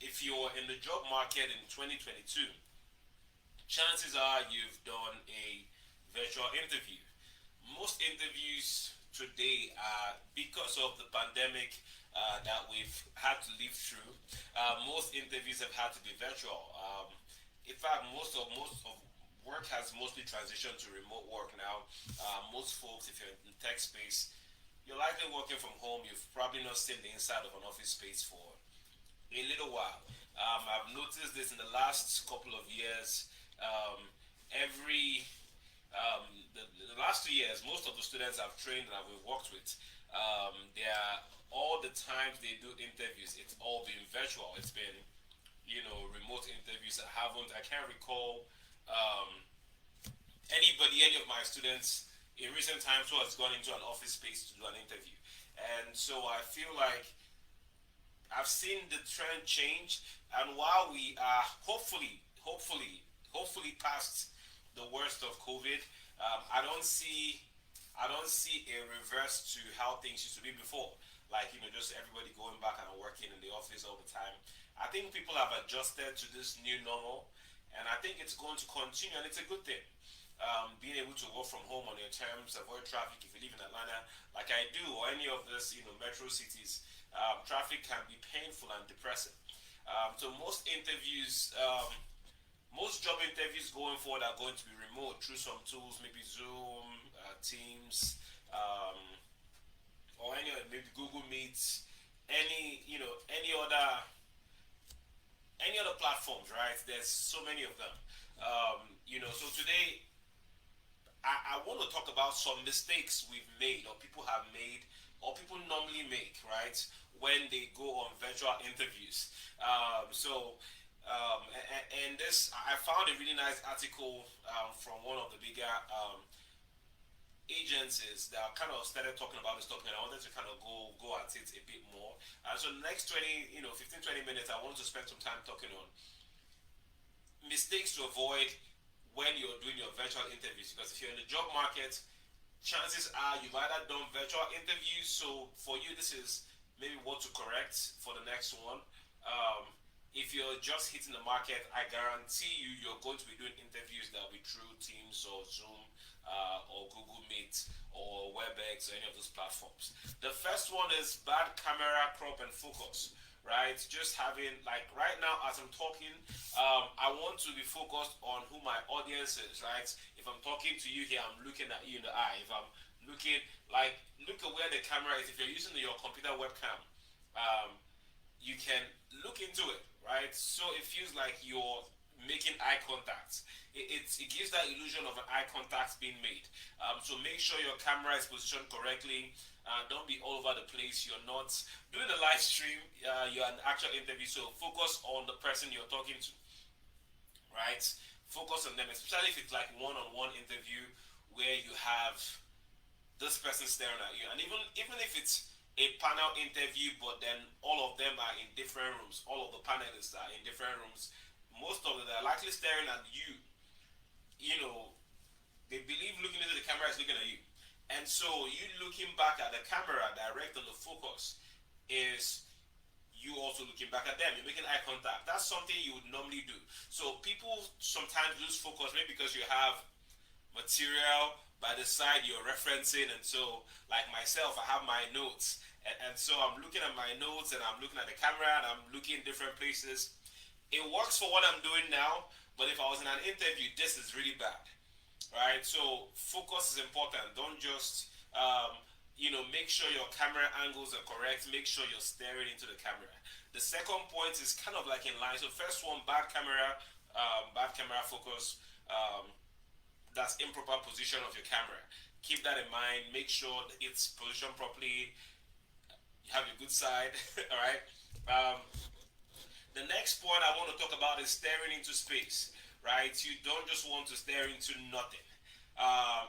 if you're in the job market in 2022, chances are you've done a virtual interview. Most interviews today are because of the pandemic that we've had to live through. Most interviews have had to be virtual. In fact, most of work has mostly transitioned to remote work now. Most folks, if you're in the tech space, you're likely working from home. You've probably not seen the inside of an office space for a little while. I've noticed this in the last couple of years. Um, every the last 2 years, most of the students I've trained and I've worked with, they are all the times they do interviews. It's all been virtual. It's been remote interviews. I can't recall um, any of my students in recent times who has gone into an office space to do an interview. And so I feel like I've seen the trend change, and while we are hopefully past the worst of COVID, I don't see a reverse to how things used to be before. Like just everybody going back and working in the office all the time. I think people have adjusted to this new normal, and I think it's going to continue, and it's a good thing. Being able to work from home on your terms, avoid traffic if you live in Atlanta, like I do, or any of this, metro cities, traffic can be painful and depressing. So most job interviews going forward are going to be remote through some tools, maybe Zoom, Teams, or maybe Google Meets, any other platforms, right? There's so many of them. So today I want to talk about some mistakes we've made, or people have made, or people normally make, right, when they go on virtual interviews. And this, I found a really nice article from one of the bigger agencies that kind of started talking about this topic, and I wanted to kind of go at it a bit more. And so the next 15-20 minutes, I want to spend some time talking on mistakes to avoid when you're doing your virtual interviews. Because if you're in the job market, chances are you've either done virtual interviews, so for you this is maybe what to correct for the next one. If you're just hitting the market, I guarantee you're going to be doing interviews that will be through Teams or Zoom or Google Meet or WebEx or any of those platforms. The first one is bad camera crop and focus. Right, just having, like, right now as I'm talking, I want to be focused on who my audience is. Right, if I'm talking to you here, I'm looking at you in the eye. If I'm looking, like, look at where the camera is. If you're using your computer webcam, you can look into it, right? So it feels like you're making eye contact. It gives that illusion of an eye contact being made. So make sure your camera is positioned correctly. Don't be all over the place. You're not doing a live stream. You're an actual interview. So focus on the person you're talking to, right? Focus on them, especially if it's like one-on-one interview where you have this person staring at you. And even if it's a panel interview, but then all of them are in different rooms, all of the panelists are in different rooms, most of them are likely staring at you. You know, they believe looking into the camera is looking at you. And so you looking back at the camera direct on the focus is you also looking back at them. You're making eye contact. That's something you would normally do. So people sometimes lose focus maybe because you have material by the side you're referencing, and so like myself, I have my notes, and so I'm looking at my notes and I'm looking at the camera and I'm looking different places. It works for what I'm doing now, but if I was in an interview, this is really bad, right? So focus is important. Don't just make sure your camera angles are correct. Make sure you're staring into the camera. The second point is kind of like in line. So first one, bad camera focus. That's improper position of your camera. Keep that in mind. Make sure that it's positioned properly. You have your good side. All right. The next point I want to talk about is staring into space. Right. You don't just want to stare into nothing.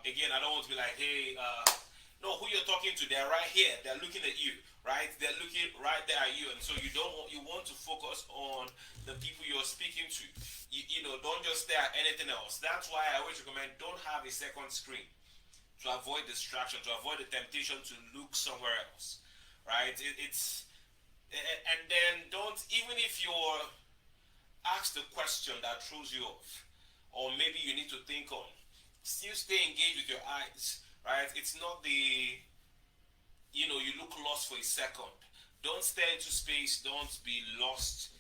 Again, I don't want to be like, hey, no, who you're talking to, they're right here. They're looking at you, right? They're looking right there at you, and so you want to focus on the people you're speaking to. Don't just stare at anything else. That's why I always recommend don't have a second screen to avoid distraction, to avoid the temptation to look somewhere else, right? And then don't, even if you're asked the question that throws you off, or maybe you need to think on, still stay engaged with your eyes, right? It's not the, you look lost for a second. Don't stare into space, don't be lost,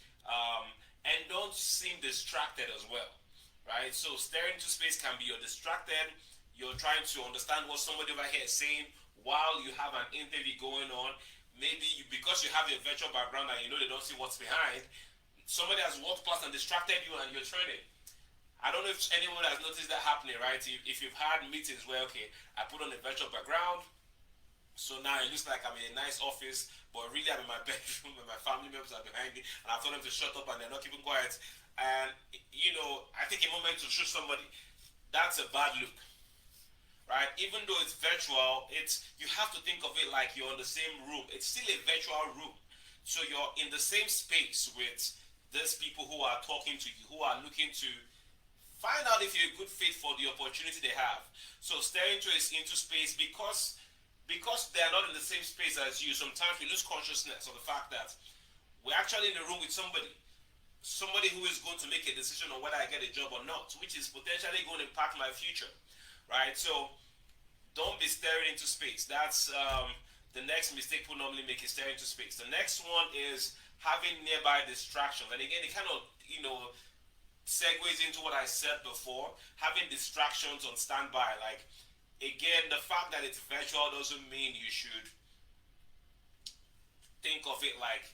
and don't seem distracted as well, right? So staring into space can be you're distracted, you're trying to understand what somebody over here is saying while you have an interview going on. Maybe because you have a virtual background and you know they don't see what's behind, somebody has walked past and distracted you and you're training. I don't know if anyone has noticed that happening, right? If you've had meetings where, okay, I put on a virtual background, so now it looks like I'm in a nice office, but really I'm in my bedroom and my family members are behind me, and I've told them to shut up and they're not keeping quiet. And I take a moment to show somebody. That's a bad look, right? Even though it's virtual, you have to think of it like you're in the same room. It's still a virtual room, so you're in the same space with these people who are talking to you, who are looking to find out if you're a good fit for the opportunity they have. So staring into space, because they're not in the same space as you. Sometimes we lose consciousness of the fact that we're actually in a room with somebody who is going to make a decision on whether I get a job or not, which is potentially going to impact my future, right? So don't be staring into space. That's the next mistake people normally make, is staring into space. The next one is having nearby distractions, and again, it kind of segues into what I said before. Having distractions on standby, like, again, the fact that it's virtual doesn't mean you should think of it like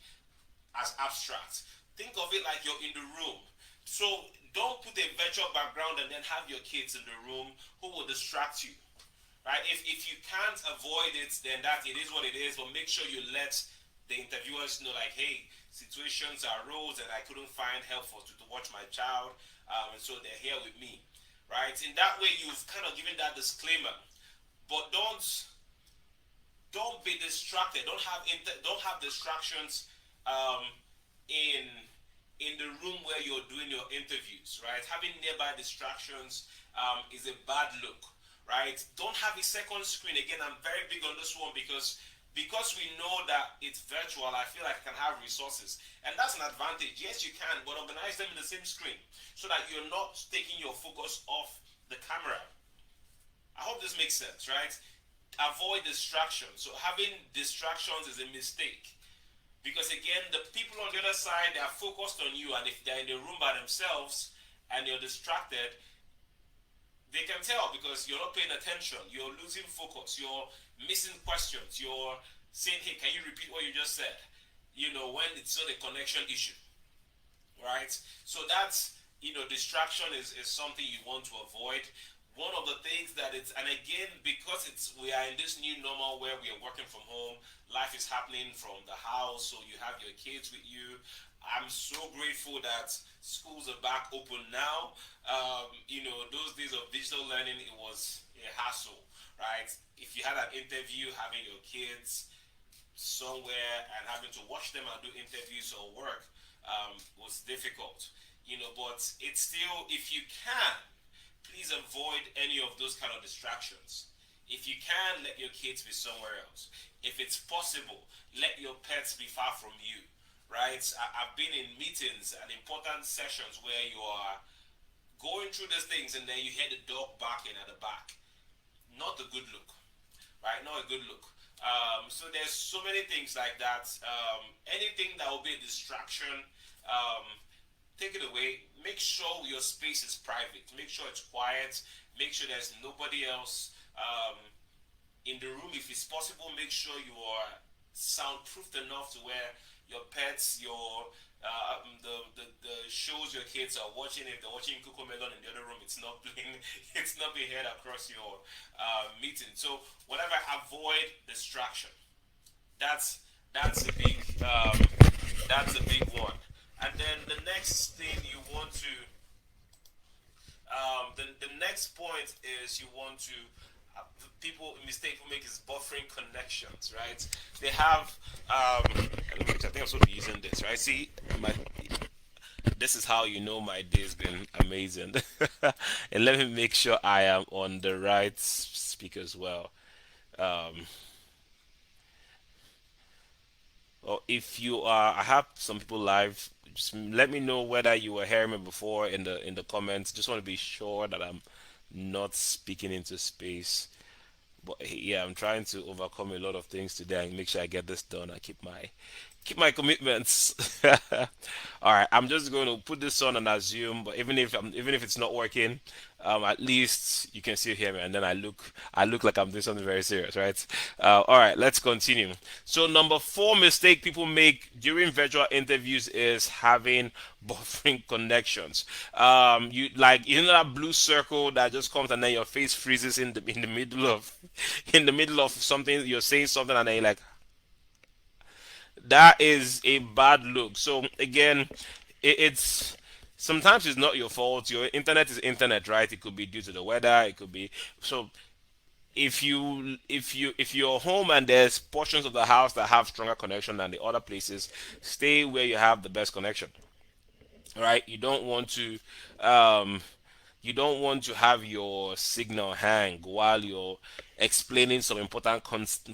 as abstract. Think of it like you're in the room. So don't put a virtual background and then have your kids in the room who will distract you. Right? If you can't avoid it, then that it is what it is. But make sure you let the interviewers know, like, hey, situations arose and I couldn't find help to watch my child, and so they're here with me. Right? In that way, you've kind of given that disclaimer. But don't be distracted. Don't have distractions um, in in the room where you're doing your interviews, right? Having nearby distractions is a bad look, right? Don't have a second screen. Again, I'm very big on this one because we know that it's virtual. I feel like I can have resources, and that's an advantage. Yes, you can, but organize them in the same screen so that you're not taking your focus off the camera. I hope this makes sense, right? Avoid distractions. So having distractions is a mistake. Because again, the people on the other side, they are focused on you, and if they're in the room by themselves and you're distracted, they can tell because you're not paying attention, you're losing focus, you're missing questions, you're saying, hey, can you repeat what you just said? When it's not a connection issue, right? So that's, distraction is something you want to avoid. One of the things that it's, and again, because we are in this new normal where we are working from home, life is happening from the house, so you have your kids with you. I'm so grateful that schools are back open now. Those days of digital learning, it was a hassle, right? If you had an interview, having your kids somewhere and having to watch them and do interviews or work was difficult. But it's still, if you can, please avoid any of those kind of distractions. If you can, let your kids be somewhere else. If it's possible, let your pets be far from you. Right? I've been in meetings and important sessions where you are going through these things and then you hear the dog barking at the back. Not a good look, right? Not a good look. So there's so many things like that. Anything that will be a distraction, um, take it away. Make sure your space is private. Make sure it's quiet. Make sure there's nobody else in the room. If it's possible, make sure you are soundproofed enough to where your pets, the shows your kids are watching, if they're watching Cocomelon in the other room, it's not being it's not being heard across your meeting. So whatever, avoid distraction. That's a big one. And then the next thing you want to the next point is you want to people mistake people make is buffering connections, right? They have I think I'm supposed to be using this, right? See, my this is how you know my day's been amazing. And let me make sure I am on the right speaker as well. Um, or if you are, I have some people live. Just let me know whether you were hearing me before in the comments. Just want to be sure that I'm not speaking into space. But yeah, I'm trying to overcome a lot of things today and make sure I get this done. I keep my commitments. All right, I'm just going to put this on and assume. But even if it's not working, at least you can still hear me, and then I look like I'm doing something very serious, right? All right, let's continue. So number four mistake people make during virtual interviews is having buffering connections. You know that blue circle that just comes and then your face freezes in the middle of in the middle of something. You're saying something and then you're like, that is a bad look. So again, it's sometimes it's not your fault. Your internet is internet, right? It could be due to the weather. It could be so. If you're home and there's portions of the house that have stronger connection than the other places, stay where you have the best connection. Right? Um, you don't want to have your signal hang while you're explaining some important concepts.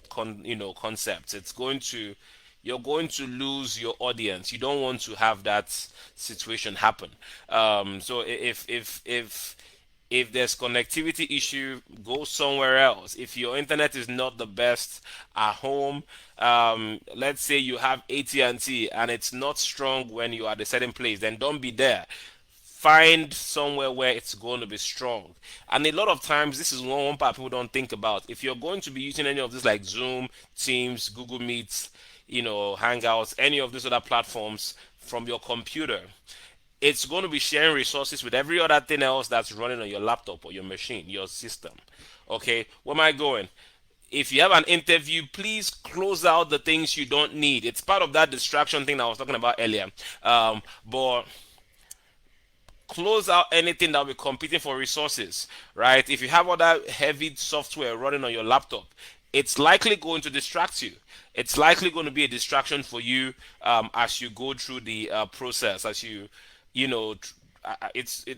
You're going to lose your audience. You don't want to have that situation happen. So if there's connectivity issue, go somewhere else. If your internet is not the best at home, let's say you have AT&T and it's not strong when you are at a certain place, then don't be there. Find somewhere where it's going to be strong. And a lot of times, this is one part people don't think about. If you're going to be using any of this like Zoom, Teams, Google Meets, Hangouts, any of these other platforms from your computer, it's going to be sharing resources with every other thing else that's running on your laptop or your machine, your system. Okay, where am I going? If you have an interview, please close out the things you don't need. It's part of that distraction thing I was talking about earlier. But close out anything that will be competing for resources, right? If you have other heavy software running on your laptop, it's likely going to distract you. It's likely going to be a distraction for you as you go through the process, as you know,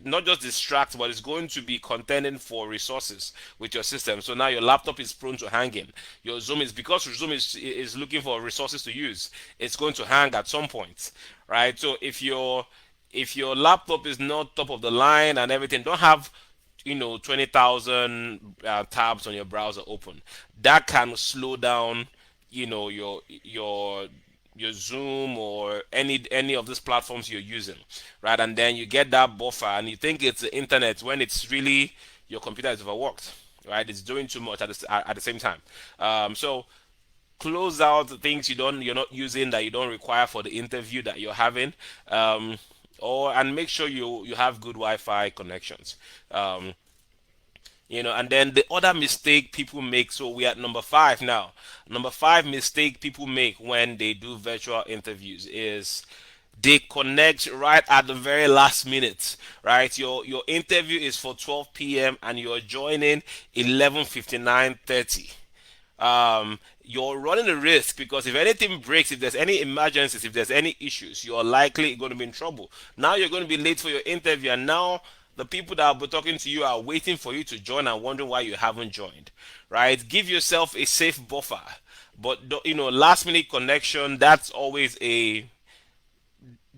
not just distract, but it's going to be contending for resources with your system. So now your laptop is prone to hanging. Your Zoom is because Zoom is looking for resources to use. It's going to hang at some point, right? So if your laptop is not top of the line and everything, don't have 20,000 tabs on your browser open. That can slow down your Zoom or any of these platforms you're using, right? And then you get that buffer and you think it's the internet when it's really your computer is overworked, right? It's doing too much at the same time. So close out the things you're not using that you don't require for the interview that you're having, or and make sure you have good Wi-Fi connections. Um, and then the other mistake people make. So we are at number five now. Number five mistake people make when they do virtual interviews is they connect right at the very last minute. Right, your interview is for 12 p.m. and you're joining 11:59:30. You're running a risk because if anything breaks, if there's any emergencies, if there's any issues, you're likely going to be in trouble. Now you're going to be late for your interview, and now the people that will be talking to you are waiting for you to join and wondering why you haven't joined. Right? Give yourself a safe buffer. But last minute connection, that's always a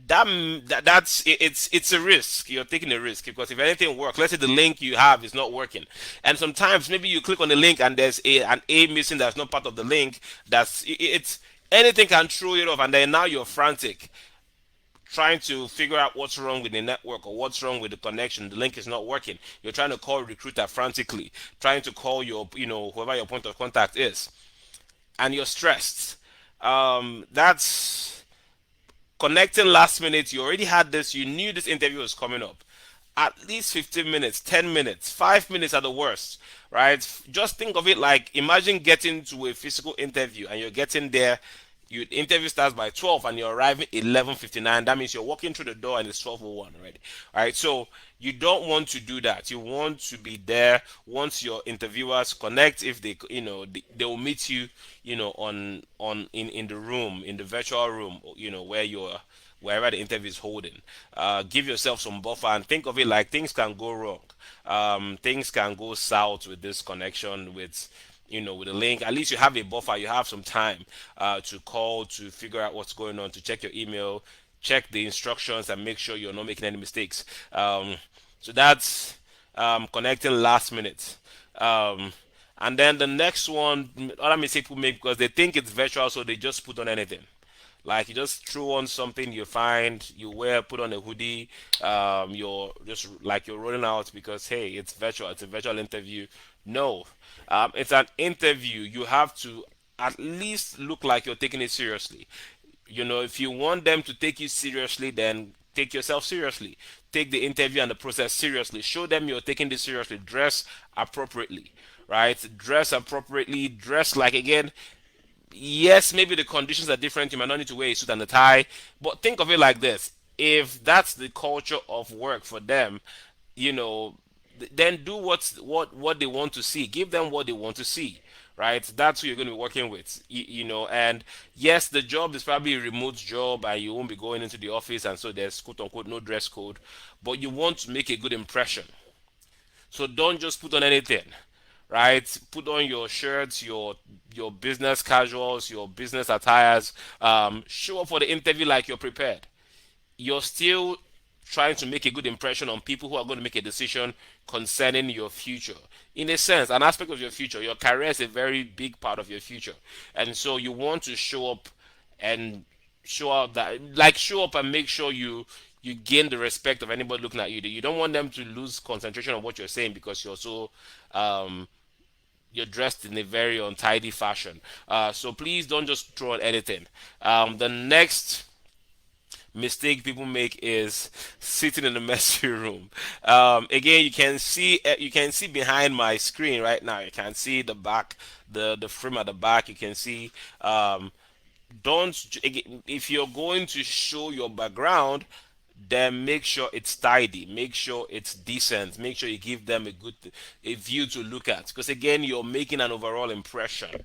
that's it's a risk. You're taking a risk because if anything works, let's say the link you have is not working, and sometimes maybe you click on the link and there's an A missing that's not part of the link. It's anything can throw it off, and then now you're frantic trying to figure out what's wrong with the network or what's wrong with the connection. The link is not working. You're trying to call a recruiter frantically, trying to call your whoever your point of contact is, and you're stressed. That's connecting last minute. You already had this. You knew this interview was coming up. At least 15 minutes, 10 minutes, 5 minutes at the worst, right? Just think of it like imagine getting to a physical interview and you're getting there. Your interview starts by 12 and you're arriving 11:59. That means you're walking through the door and it's 12:01 already. All right, so you don't want to do that. You want to be there once your interviewers connect. If they will meet you, in the room, in the virtual room, where you're wherever the interview is holding. Give yourself some buffer and think of it like things can go wrong. Things can go south with this connection, with with a link. At least you have a buffer, you have some time to call, to figure out what's going on, to check your email, check the instructions, and make sure you're not making any mistakes. So that's connecting last minute. um, and then the next one, other mistake people make because they think it's virtual, so they just put on anything. Like you just throw on something you find, you wear, put on a hoodie. You're just like you're rolling out because hey, it's virtual. It's a virtual interview. No, it's an interview. You have to at least look like you're taking it seriously. If you want them to take you seriously, then take yourself seriously. Take the interview and the process seriously. Show them you're taking this seriously. Dress appropriately, right? Dress appropriately. Dress like, again, yes, maybe the conditions are different. You might not need to wear a suit and a tie, but think of it like this: if that's the culture of work for them, you know, then do what they want to see. Give them what they want to see, right? That's who you're going to be working with, And yes, the job is probably a remote job, and you won't be going into the office, and so there's quote unquote no dress code, but you want to make a good impression. So don't just put on anything, right? Put on your shirts, your business casuals, your business attires. Show up for the interview like you're prepared. You're still trying to make a good impression on people who are going to make a decision concerning your future. In a sense, an aspect of your future, your career is a very big part of your future, and so you want to show up and show up and make sure you gain the respect of anybody looking at you. You don't want them to lose concentration on what you're saying because um, you're dressed in a very untidy fashion. So please don't just throw on anything. The next mistake people make is sitting in the messy room. Again, you can see behind my screen right now. You can see the back, the frame at the back. You can see. Don't If you're going to show your background, then make sure it's tidy, make sure it's decent, make sure you give them a view to look at, because again, you're making an overall impression,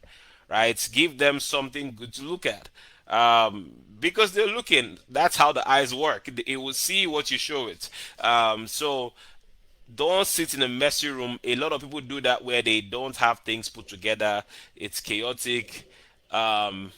right? Give them something good to look at, because they're looking. That's how the eyes work. It will see what you show it. So don't sit in a messy room. A lot of people do that where they don't have things put together. It's chaotic. um,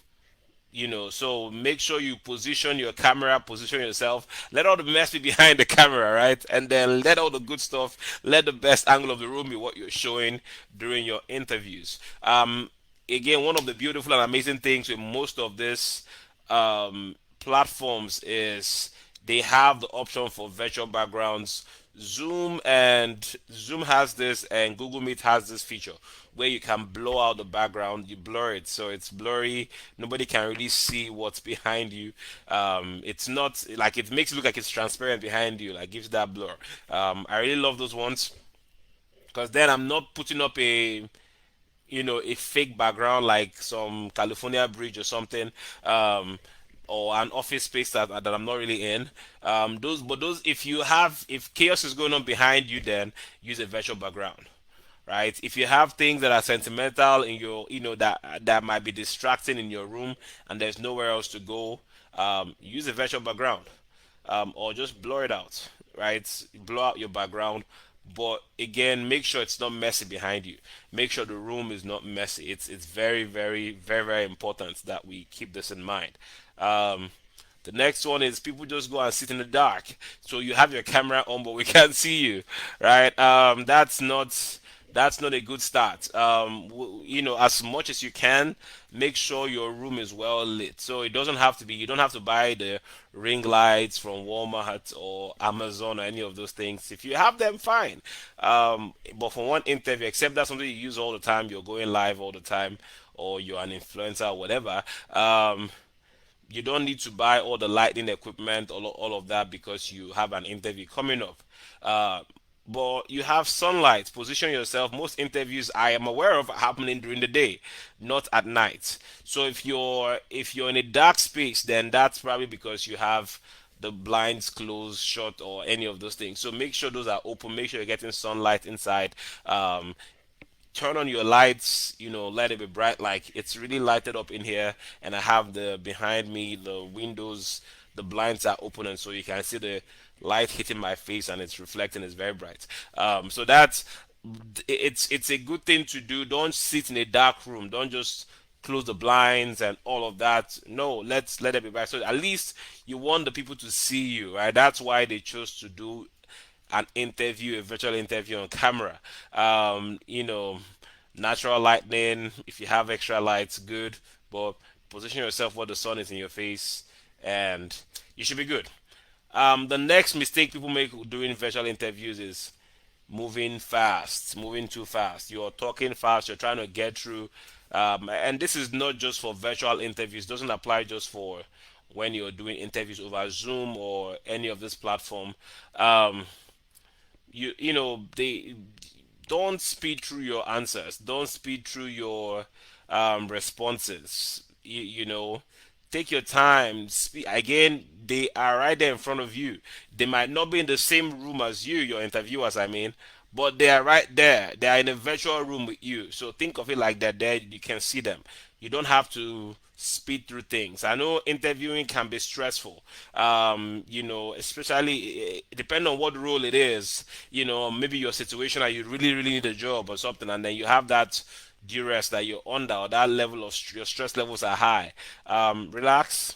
so make sure you position your camera, position yourself, let all the mess be behind the camera, right? And then let all the good stuff, let the best angle of the room be what you're showing during your interviews. Again, one of the beautiful and amazing things with most of this platforms is they have the option for virtual backgrounds. Zoom has this, and Google Meet has this feature where you can blow out the background. You blur it, so it's blurry. Nobody can really see what's behind you. It's not like, it makes it look like it's transparent behind you, like gives that blur. I really love those ones because then I'm not putting up a fake background like some California bridge or something, or an office space that I'm not really in. Those, if chaos is going on behind you, then use a virtual background, right? If you have things that are sentimental in your, that might be distracting in your room, and there's nowhere else to go, use a virtual background, or just blur it out, right? Blur out your background, but again, make sure it's not messy behind you. Make sure the room is not messy. It's very, very, very, very important that we keep this in mind. Um, the next one is people just go and sit in the dark. So you have your camera on, but we can't see you, right? That's not a good start. As much as you can, make sure your room is well lit. So it doesn't have to be. You don't have to buy the ring lights from Walmart or Amazon or any of those things. If you have them, fine. But for one interview, except that's something you use all the time, you're going live all the time, or you're an influencer or whatever. You don't need to buy all the lighting equipment, all of that, because you have an interview coming up. Uh, but you have sunlight. Position yourself. Most interviews I am aware of are happening during the day, not at night. So if you're in a dark space, then that's probably because you have the blinds closed, shut, or any of those things. So make sure those are open. Make sure you're getting sunlight inside. Turn on your lights, let it be bright, like it's really lighted up in here, and I have the behind me, the windows, the blinds are open, and so you can see the light hitting my face and it's reflecting. It's very bright. So it's a good thing to do. Don't sit in a dark room. Don't just close the blinds and all of that. No, let's let it be bright. So at least you want the people to see you, right? That's why they chose to do an interview, a virtual interview on camera. Natural lighting. If you have extra lights, good. But position yourself where the sun is in your face, and you should be good. The next mistake people make during virtual interviews is moving fast, moving too fast. You're talking fast, you're trying to get through. And this is not just for virtual interviews, it doesn't apply just for when you're doing interviews over Zoom or any of this platform. Um, they don't speed through your answers, don't speed through your responses. Take your time. Speak again. They are right there in front of you. They might not be in the same room as you, your interviewers, I mean, but they are right there. They are in a virtual room with you. So think of it like that. There you can see them. You don't have to speed through things. I know interviewing can be stressful. Especially depending on what role it is. Maybe your situation that you really, really need a job or something, and then you have that duress that you're under, or that level of your stress levels are high. Relax.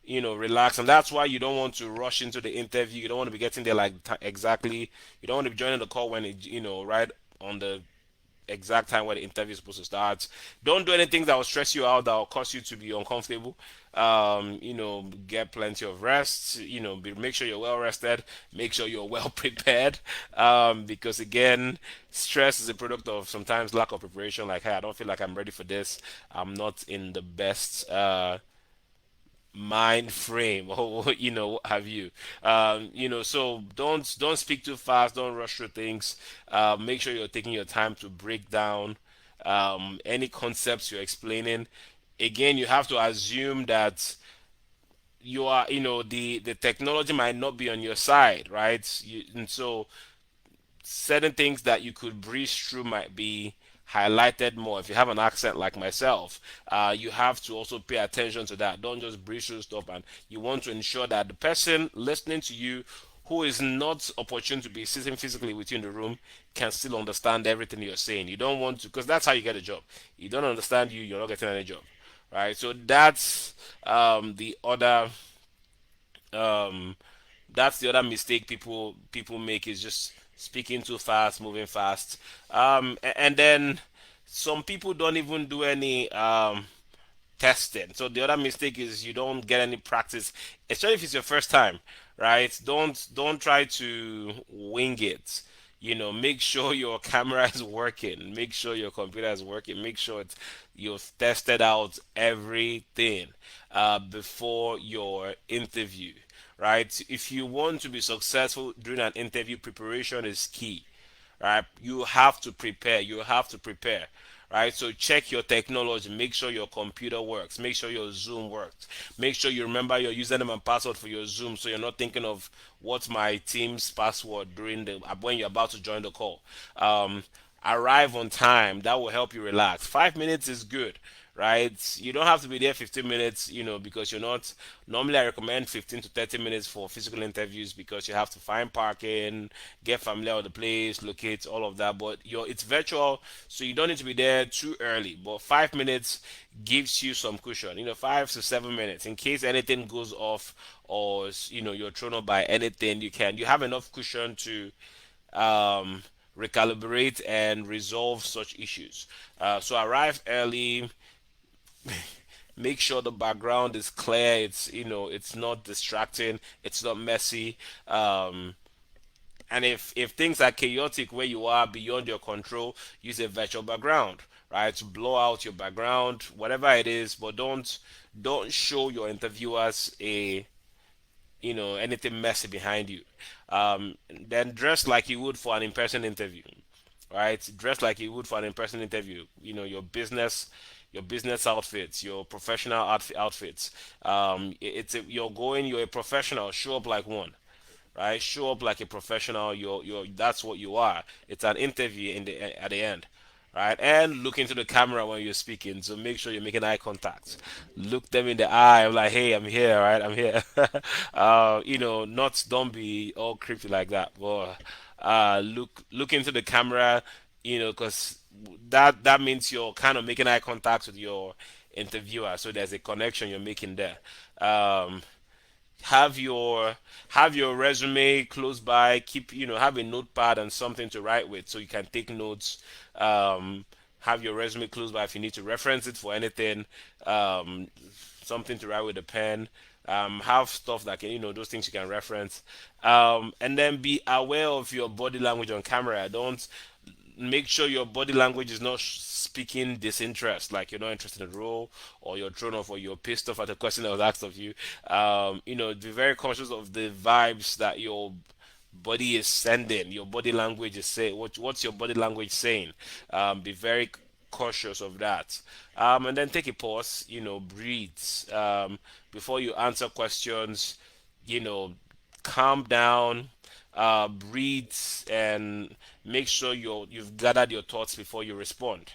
Relax, and that's why you don't want to rush into the interview. You don't want to be getting there like exactly. You don't want to be joining the call when right on the exact time where the interview is supposed to start. Don't do anything that will stress you out, that will cause you to be uncomfortable. Get plenty of rest. Make sure you're well rested. Make sure you're well prepared. Because again, stress is a product of sometimes lack of preparation. Like, hey, I don't feel like I'm ready for this. I'm not in the best mind frame, or what have you. So don't speak too fast, don't rush through things. Make sure you're taking your time to break down any concepts you're explaining. Again, you have to assume that the technology might not be on your side, right? And so certain things that you could breeze through might be highlighted more. If you have an accent like myself, you have to also pay attention to that. Don't just breeze through stuff, and you want to ensure that the person listening to you, who is not opportune to be sitting physically with you in the room, can still understand everything you're saying. You don't want to, because that's how you get a job. You don't understand you, you're not getting any job, right? So the other um, that's the other mistake people make, is just speaking too fast, moving fast, and then some people don't even do any testing. So the other mistake is you don't get any practice, especially if it's your first time, right? Don't try to wing it. Make sure your camera is working. Make sure your computer is working. Make sure you've tested out everything before your interview, right? If you want to be successful during an interview, preparation is key, right? You have to prepare. You have to prepare, right? So check your technology. Make sure your computer works. Make sure your Zoom works. Make sure you remember your username and password for your Zoom, so you're not thinking of what's my team's password during the when you're about to join the call. Arrive on time. That will help you relax. 5 minutes is good, right? You don't have to be there 15 minutes, because you're not. Normally, I recommend 15 to 30 minutes for physical interviews, because you have to find parking, get familiar with the place, locate all of that. But it's virtual, so you don't need to be there too early. But 5 minutes gives you some cushion, 5 to 7 minutes, in case anything goes off, or you're thrown up by anything. You have enough cushion to um, recalibrate and resolve such issues. So arrive early. Make sure the background is clear. It's not distracting. It's not messy. And if things are chaotic where you are beyond your control, use a virtual background, right? To blow out your background, whatever it is. But don't show your interviewers anything messy behind you. Then dress like you would for an in-person interview, right? Dress like you would for an in-person interview. Your business outfits, your professional outfits. You're a professional. Show up like one, right? Show up like a professional. That's what you are. It's an interview at the end, right? And look into the camera when you're speaking. So make sure you're making eye contact. Look them in the eye. I'm like, hey, I'm here, right? I'm here. Not don't be all creepy like that. But Look into the camera, because that means you're kind of making eye contact with your interviewer, so there's a connection you're making there. um, have your have your resume close by. Keep, have a notepad and something to write with so you can take notes. Have your resume close by if you need to reference it for anything. um, Something to write with a pen. Have stuff that can, those things you can reference. And then be aware of your body language on camera. Don't Make sure your body language is not speaking disinterest, like you're not interested in the role, or you're thrown off, or you're pissed off at the question that was asked of you. Be very conscious of the vibes that your body is sending. Your body language is saying, what's your body language saying? Be very cautious of that. And then take a pause, breathe, before you answer questions. you know Calm down, breathe, and make sure you've gathered your thoughts before you respond,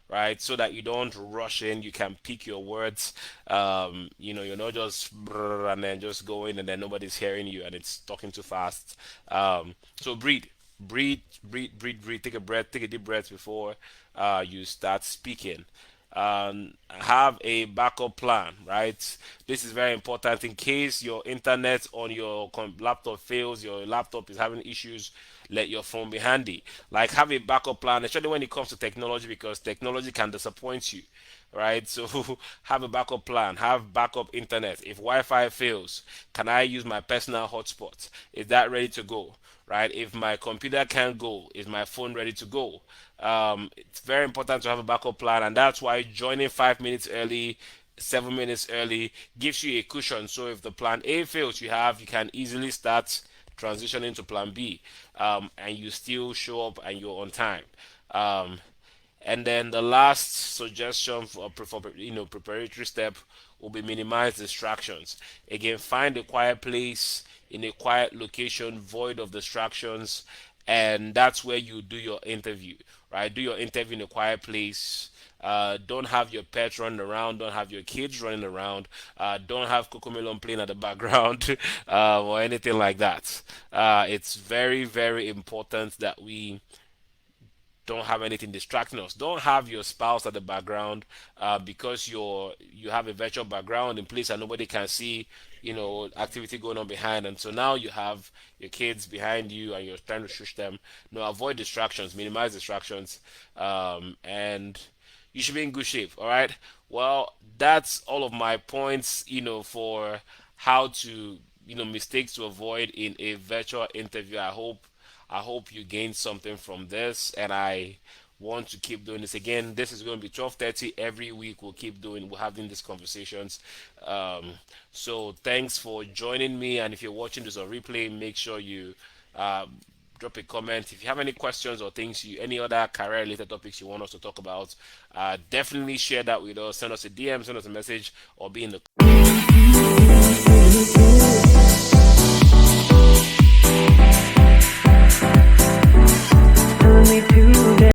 right? So that you don't rush in. You can pick your words. You're not just brrr and then just going and then nobody's hearing you and it's talking too fast. So breathe. Take a breath. Take a deep breath before you start speaking. Have a backup plan, right? This is very important in case your internet on your laptop fails, your laptop is having issues. Let your phone be handy. Like, have a backup plan, especially when it comes to technology, because technology can disappoint you, right? So have a backup plan. Have backup internet. If Wi-Fi fails, can I use my personal hotspot? Is that ready to go? Right? If my computer can't go, is my phone ready to go? It's very important to have a backup plan, and that's why joining 5 minutes early, 7 minutes early gives you a cushion. So if the plan A fails, you can easily start transitioning to plan B, and you still show up and you're on time. Um, and then the last suggestion for preparatory step will be minimize distractions. Again, find a quiet place in a quiet location, void of distractions, and that's where you do your interview. Right? Do your interview in a quiet place. Don't have your pets running around. Don't have your kids running around. Don't have Cocomelon playing at the background or anything like that. It's very, very important that we don't have anything distracting us. Don't have your spouse at the background, because you have a virtual background in place and nobody can see, activity going on behind. And so now you have your kids behind you and you're trying to shush them. No, avoid distractions, minimize distractions, and you should be in good shape. All right. Well, that's all of my points, for how to, mistakes to avoid in a virtual interview. I hope you gained something from this, and I want to keep doing this. Again, this is going to be 12:30 every week. We're having these conversations. Um, so thanks for joining me, and if you're watching this on replay, make sure you uh, drop a comment. If you have any questions or any other career related topics you want us to talk about, definitely share that with us. Send us a DM, send us a message, or be in the